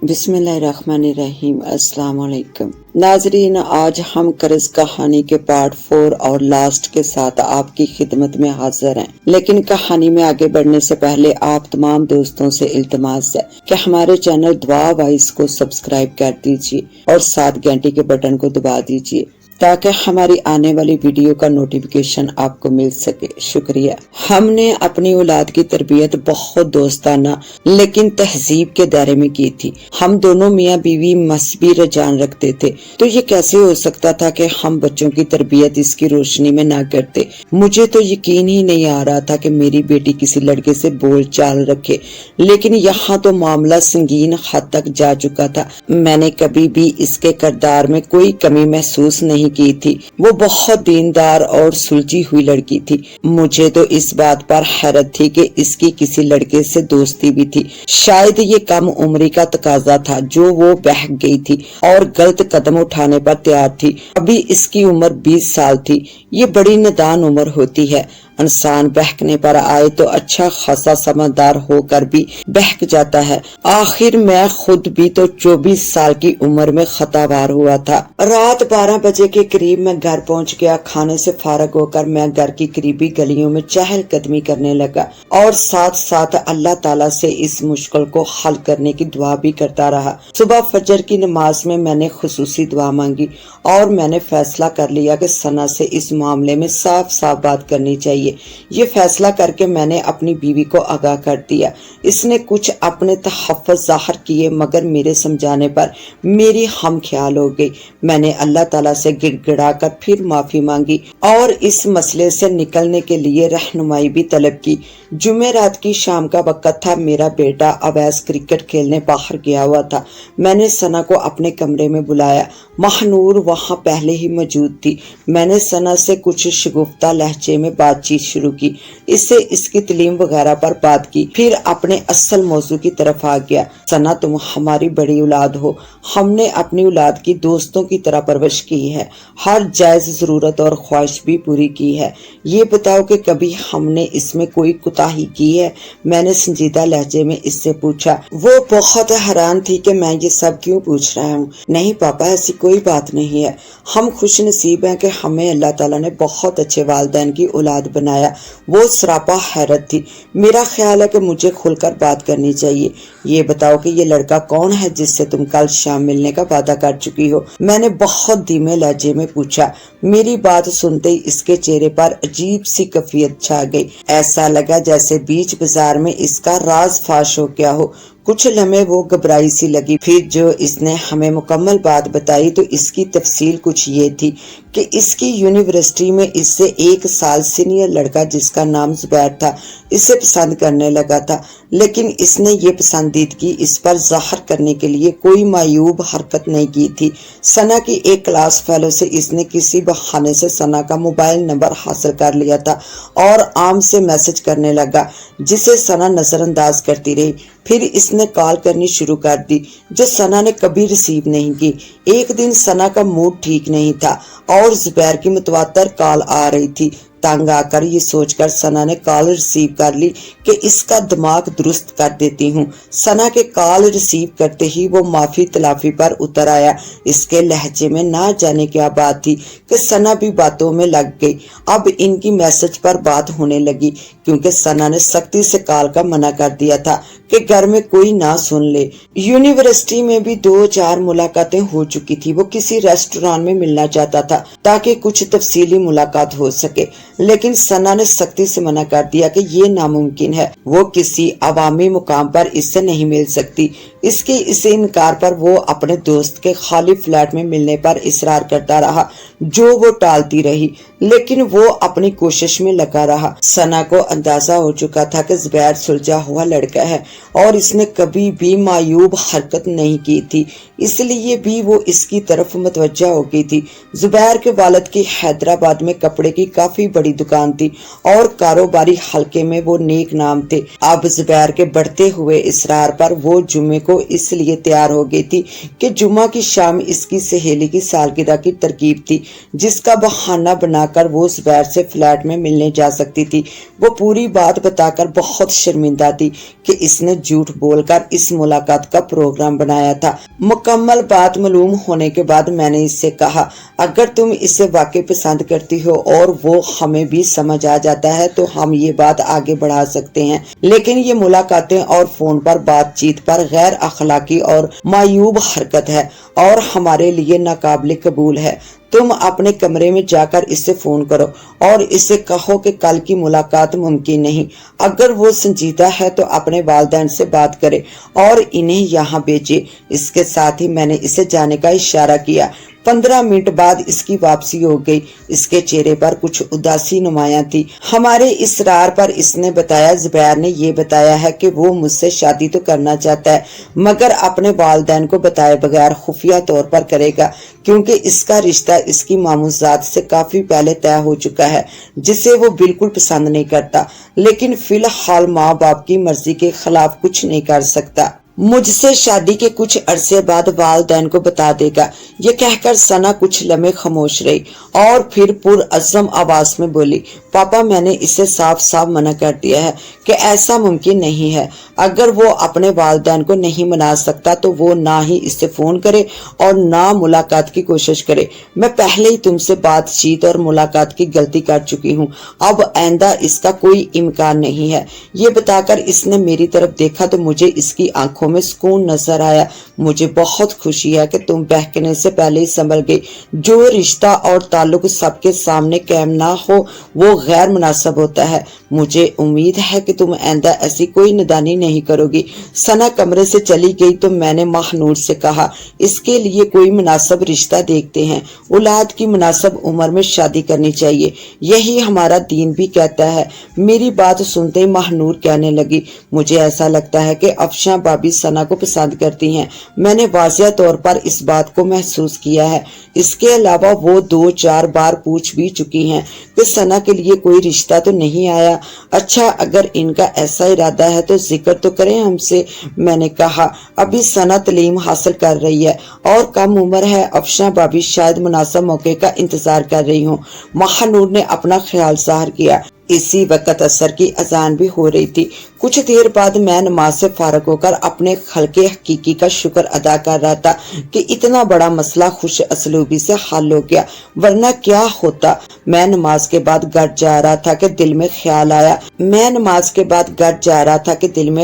بسم اللہ الرحمن الرحیم۔ السلام علیکم ناظرین، آج ہم قرض کہانی کے پارٹ 4 اور لاسٹ کے ساتھ آپ کی خدمت میں حاضر ہیں، لیکن کہانی میں آگے بڑھنے سے پہلے آپ تمام دوستوں سے التماس ہے کہ ہمارے چینل دعا وائس کو سبسکرائب کر دیجیے اور ساتھ گھنٹی کے بٹن کو دبا دیجیے تاکہ ہماری آنے والی ویڈیو کا نوٹیفیکیشن آپ کو مل سکے۔ شکریہ۔ ہم نے اپنی اولاد کی تربیت بہت دوستانہ لیکن تہذیب کے دائرے میں کی تھی۔ ہم دونوں میاں بیوی مذہبی رجحان رکھتے تھے، تو یہ کیسے ہو سکتا تھا کہ ہم بچوں کی تربیت اس کی روشنی میں نہ کرتے؟ مجھے تو یقین ہی نہیں آ رہا تھا کہ میری بیٹی کسی لڑکے سے بول چال رکھے، لیکن یہاں تو معاملہ سنگین حد تک جا چکا تھا۔ میں نے کبھی بھی اس کے کردار میں کوئی کمی محسوس نہیں کی تھی۔ وہ بہت دیندار اور سلجھی ہوئی لڑکی تھی۔ مجھے تو اس بات پر حیرت تھی کہ اس کی کسی لڑکے سے دوستی بھی تھی۔ شاید یہ کم عمری کا تقاضا تھا جو وہ بہک گئی تھی اور غلط قدم اٹھانے پر تیار تھی۔ ابھی اس کی عمر 20 سال تھی۔ یہ بڑی نادان عمر ہوتی ہے۔ انسان بہکنے پر آئے تو اچھا خاصا سمجھدار ہو کر بھی بہک جاتا ہے۔ آخر میں خود بھی تو 24 سال کی عمر میں خطا وار ہوا تھا۔ رات 12 بجے کے قریب میں گھر پہنچ گیا۔ کھانے سے فارغ ہو کر میں گھر کی قریبی گلیوں میں چہل قدمی کرنے لگا اور ساتھ ساتھ اللہ تعالیٰ سے اس مشکل کو حل کرنے کی دعا بھی کرتا رہا۔ صبح فجر کی نماز میں میں نے خصوصی دعا مانگی اور میں نے فیصلہ کر لیا کہ ثنا سے اس معاملے میں صاف صاف بات کرنی چاہیے۔ یہ فیصلہ کر کے میں نے اپنی بیوی کو آگاہ کر دیا۔ اس نے کچھ اپنے تحفظ ظاہر کیے مگر میرے سمجھانے پر میری ہم خیال ہو گئی۔ میں نے اللہ تعالیٰ سے گڑ گڑا کر پھر معافی مانگی اور اس مسئلے سے نکلنے کے لیے رہنمائی بھی طلب کی۔ جمعہ رات کی شام کا وقت تھا۔ میرا بیٹا اویس کرکٹ کھیلنے باہر گیا ہوا تھا۔ میں نے ثنا کو اپنے کمرے میں بلایا۔ ماہنور وہاں پہلے ہی موجود تھی۔ میں نے ثنا سے کچھ شگفتہ لہجے میں بات چیت شروع کی، اس سے اس کی تعلیم وغیرہ پر بات کی، پھر اپنے اصل موضوع کی طرف آ گیا۔ ثنا، تم ہماری بڑی اولاد ہو۔ ہم نے اپنی اولاد کی دوستوں کی طرح پرورش کی ہے، ہر جائز ضرورت اور خواہش بھی پوری کی ہے۔ یہ بتاؤ کہ کبھی ہم نے اس میں کوئی کوتاہی کی ہے؟ میں نے سنجیدہ لہجے میں اس سے پوچھا۔ وہ بہت حیران تھی کہ میں یہ سب کیوں پوچھ رہا ہوں۔ نہیں پاپا، ایسی کوئی بات نہیں ہے۔ ہم خوش نصیب ہیں کہ ہمیں اللہ تعالیٰ نے بہت اچھے والدین کی اولاد بنایا۔ وہ سراپا حیرت تھی۔ میرا خیال ہے کہ مجھے کھل کر بات کرنی چاہیے۔ یہ بتاؤ کہ یہ لڑکا کون ہے جس سے تم کل شام ملنے کا وعدہ کر چکی ہو؟ میں نے بہت دھیمے لہجے میں پوچھا۔ میری بات سنتے ہی اس کے چہرے پر عجیب سی کیفیت چھا گئی۔ ایسا لگا جیسے بیچ بازار میں اس کا راز فاش ہو گیا ہو۔ کچھ لمحے وہ گھبرائی سی لگی، پھر جو اس نے ہمیں مکمل بات بتائی تو اس کی تفصیل کچھ یہ تھی کہ اس کی یونیورسٹی میں اس سے 1 سال سینئر لڑکا جس کا نام زبیر تھا اسے پسند کرنے لگا تھا، لیکن اس نے یہ پسندیدگی اس پر ظاہر کرنے کے لیے کوئی معیوب حرکت نہیں کی تھی۔ ثنا کی ایک کلاس فیلو سے اس نے کسی بہانے سے ثنا کا موبائل نمبر حاصل کر لیا تھا اور عام سے میسج کرنے لگا جسے ثنا نظر انداز کرتی رہی۔ پھر اس نے کال کرنی شروع کر دی جو ثنا نے کبھی ریسیو نہیں کی۔ ایک دن ثنا کا موڈ ٹھیک نہیں تھا اور زبیر کی متواتر کال آ رہی تھی۔ تنگ آ کر یہ سوچ کر ثنا نے کال ریسیو کر لی کہ اس کا دماغ درست کر دیتی ہوں۔ ثنا کے کال ریسیو کرتے ہی وہ معافی تلافی پر اتر آیا۔ اس کے لہجے میں نہ جانے کیا بات تھی کہ ثنا بھی باتوں میں لگ گئی۔ اب ان کی میسج پر بات ہونے لگی کیونکہ ثنا نے سختی سے کال کا منع کر دیا تھا کہ گھر میں کوئی نہ سن لے۔ یونیورسٹی میں بھی 2-4 ملاقاتیں ہو چکی تھی۔ وہ کسی ریسٹوران میں ملنا چاہتا تھا تاکہ کچھ تفصیلی ملاقات ہو سکے، لیکن ثنا نے سختی سے منع کر دیا کہ یہ ناممکن ہے۔ وہ کسی عوامی مقام پر اس سے نہیں مل سکتی۔ اس کے اس انکار پر وہ اپنے دوست کے خالی فلیٹ میں ملنے پر اصرار کرتا رہا جو وہ ٹالتی رہی، لیکن وہ اپنی کوشش میں لگا رہا۔ ثنا کو اندازہ ہو چکا تھا کہ زبیر سلجھا ہوا لڑکا ہے اور اس نے کبھی بھی معیوب حرکت نہیں کی تھی، اس لیے بھی وہ اس کی طرف متوجہ ہو گئی تھی۔ زبیر کے والد کی حیدرآباد میں کپڑے کی کافی بڑی बड़ी दुकान थी और कारोबारी हल्के में वो नेक नाम थे। अब जुबैर के बढ़ते हुए इसरार पर वो जुम्मे को इसलिए तैयार हो गई थी कि जुम्मा की शाम इसकी सहेली की सालगिरह की तरकीब थी, जिसका बहाना बनाकर वो जुबैर से फ्लैट में मिलने जा सकती थी। वो पूरी बात बताकर बहुत शर्मिंदा थी कि इसने झूठ बोलकर इस मुलाकात का प्रोग्राम बनाया था। मुकम्मल बात मालूम होने के बाद मैंने इससे कहा, अगर तुम इसे वाकई पसंद करती हो और वो हमें भी समझ आ जाता है तो हम ये बात आगे बढ़ा सकते हैं, लेकिन ये मुलाकातें और फोन पर बातचीत पर गैर अखलाकी और मायूब हरकत है और हमारे लिए नाकाबिले कबूल है। तुम अपने कमरे में जाकर इससे फोन करो और इससे कहो कि कल की मुलाकात मुमकिन नहीं। अगर वो संजीदा है तो अपने वालिदैन से बात करे और इन्हें यहाँ भेजे। इसके साथ ही मैंने इसे जाने का इशारा किया। 15 मिनट बाद इसकी वापसी हो गई। इसके चेहरे पर कुछ उदासी नुमायां थी। हमारे इसरार पर इसने बताया, जुबैर ने ये बताया है कि वो मुझसे शादी तो करना चाहता है मगर अपने वालिदैन को बताए बगैर खुफिया तौर पर करेगा, क्योंकि इसका रिश्ता इसकी मामूजात से काफी पहले तय हो चुका है, जिसे वो बिल्कुल पसंद नहीं करता, लेकिन फिलहाल माँ बाप की मर्जी के खिलाफ कुछ नहीं कर सकता। मुझसे शादी के कुछ अरसे बाद वालिदैन को बता देगा। ये कहकर सना कुछ लम्हे खामोश रही और फिर पुरअज़्म आवाज में बोली, पापा मैंने इसे साफ साफ मना कर दिया है कि ऐसा मुमकिन नहीं है। अगर वो अपने वालिदैन को नहीं मना सकता तो वो ना ही इससे फोन करे और ना मुलाकात की कोशिश करे। मैं पहले ही तुमसे बातचीत और मुलाकात की गलती कर चुकी हूँ, अब आइंदा इसका कोई इम्कान नहीं है। ये बताकर इसने मेरी तरफ देखा तो मुझे इसकी आंखों में सुकून नजर आया। मुझे बहुत खुशी है कि तुम बहकने से पहले ही संभल गई। जो रिश्ता और ताल्लुक सबके सामने कायम ना हो वो गैर मुनासिब होता है। मुझे उम्मीद है कि तुम आइंदा ऐसी कोई नादानी नहीं करोगी। सना कमरे से चली गई तो मैंने महानूर से कहा, इसके लिए कोई मुनासिब रिश्ता देखते हैं। औलाद की मुनासिब उम्र में शादी करनी चाहिए, यही हमारा दीन भी कहता है। मेरी बात सुनते ही महानूर कहने लगी, मुझे ऐसा लगता है कि अफशा भाभी सना को पसंद करती हैं। मैंने वाज़िह तौर पर इस बात को महसूस किया है। इसके अलावा वो 2-4 बार पूछ भी चुकी हैं कि सना के लिए कोई रिश्ता तो नहीं आया। अच्छा, अगर इनका ऐसा इरादा है तो जिक्र तो करें हमसे। मैंने कहा, अभी सना तालीम हासिल कर रही है और कम उम्र है। अफशा भाभी शायद मुनासिब मौके का इंतजार कर रही हूँ। महानूर ने अपना ख्याल ज़ाहिर किया। इसी वक्त असर की अजान भी हो रही थी। कुछ देर बाद मैं नमाज से फारग होकर अपने खलके हकीकी का शुक्र अदा कर रहा था कि इतना बड़ा मसला खुश असलूबी से हल हो गया, वरना क्या होता। मैं नमाज के बाद घर जा रहा था कि दिल में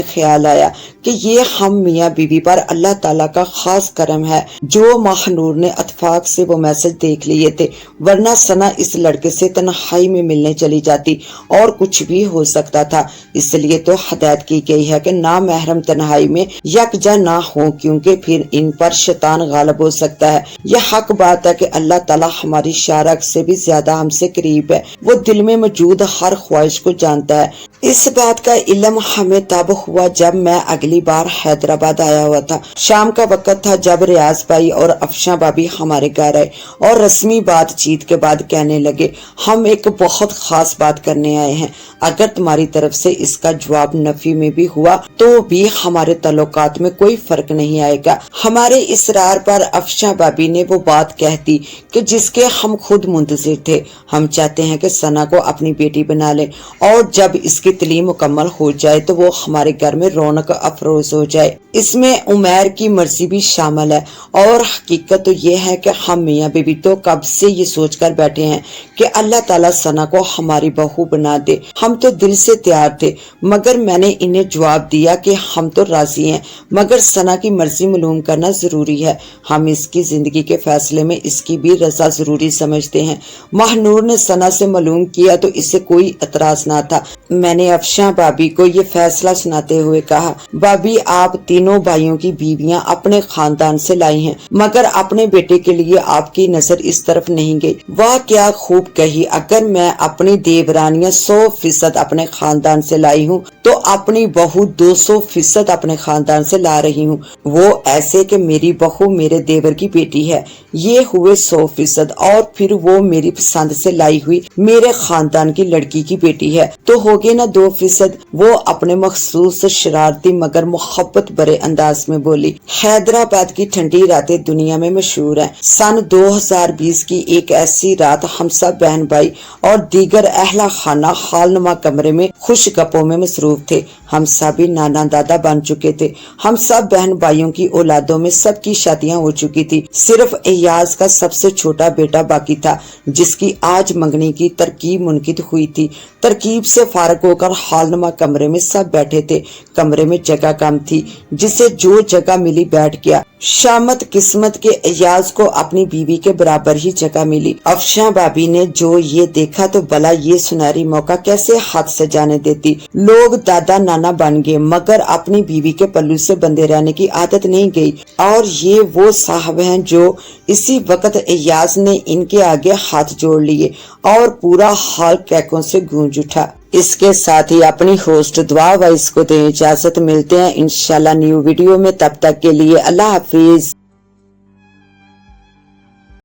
ख्याल आया कि ये हम मियाँ बीवी पर अल्लाह ताला का खास करम है जो महानूर ने इत्तेफाक से वो मैसेज देख लिए थे, वरना सना इस लड़के से तन्हाई में मिलने चली जाती और कुछ भी हो सकता था। इसलिए तो हदायत की गई है कि ना महरम तन्हाई में यकजा ना हो, क्योंकि फिर इन पर शैतान गालिब हो सकता है। यह हक बात है कि अल्लाह ताला हमारी शारक से भी ज्यादा हमसे करीब है। वो दिल में मौजूद हर ख्वाहिश को जानता है। इस बात का इल्म हमें तब हुआ जब मैं अगली बार हैदराबाद आया हुआ था। शाम का वक्त था जब रियाज भाई और अफशा भाभी हमारे घर आए और रस्मी बातचीत के बाद कहने लगे, हम एक बहुत खास बात करने आए हैं। अगर तुम्हारी तरफ से इसका जवाब नफी में भी हुआ तो भी हमारे तल्लुकात में कोई फर्क नहीं आएगा। हमारे इसरार पर अफशा भाभी ने वो बात कह दी कि जिसके हम खुद मुंतजिर थे। हम चाहते हैं कि सना को अपनी बेटी बना ले और जब इसकी तालीम मुकम्मल हो जाए तो वो हमारे घर में रौनक अफरोज हो जाए। इसमें उमैर की मर्जी भी शामिल है और हकीकत तो ये है कि हम मियाँ बीवी तो कब से ये सोच कर बैठे हैं कि अल्लाह ताला सना को हमारी बहू बना दे। हम तो दिल से तैयार थे, मगर मैंने इन्हें जवाब दिया कि हम तो राजी हैं, मगर सना की मर्जी मालूम करना जरूरी है। हम इसकी जिंदगी के फैसले में इसकी भी रजा जरूरी समझते हैं। महानूर ने सना से मालूम किया तो इससे कोई एतराज ना था। मैंने अफशा भाभी को ये फैसला सुनाते हुए कहा, तभी आप तीनों भाइयों की बीवियां अपने खानदान से लाई हैं, मगर अपने बेटे के लिए आपकी नजर इस तरफ नहीं गई। वाह क्या खूब कही, अगर मैं अपनी देवरानियां 100% अपने खानदान से लाई हूँ तो अपनी बहू 200% अपने खानदान से ला रही हूँ, वो ऐसे कि मेरी बहू मेरे देवर की बेटी है। ये हुए 100% और फिर वो मेरी पसंद से लाई हुई मेरे खानदान की लड़की की बेटी है तो हो गए ना 2%। वो अपने मखसूस शरारती मगर मोहब्बत भरे अंदाज में बोली। हैदराबाद की ठंडी रातें दुनिया में मशहूर हैं। सन 2020 की एक ऐसी रात हम सब बहन भाई और दीगर अहला खाना हालनुमा कमरे में खुश गप्पों में मसरूफ थे। हम सभी नाना दादा बन चुके थे। हम सब बहन भाइयों की औलादों में सबकी शादियां हो चुकी थी। सिर्फ एयाज का सबसे छोटा बेटा बाकी था, जिसकी आज मंगनी की तरकीब मुनकिद हुई थी। तरकीब से फारग होकर हालनुमा कमरे में सब बैठे थे। कमरे में जगह कम थी, जिसे जो जगह मिली बैठ गया। शामत किस्मत के एयाज को अपनी बीवी के बराबर ही जगह मिली। अफशा भाभी ने जो ये देखा तो भला ये सुनहरी मौका कैसे हाथ से जाने देती। लोग दादा नाना बन गए, मगर अपनी बीवी के पल्लू से बंधे रहने की आदत नहीं गई। और ये वो साहब हैं जो इसी वक्त एयाज ने इनके आगे हाथ जोड़ लिए और पूरा हाल कैकों से गूंज उठा। इसके साथ ही अपनी होस्ट दुआ वाइस को दें इजाजत। मिलते हैं इंशाल्लाह न्यू वीडियो में, तब तक के लिए अल्लाह हाफिज।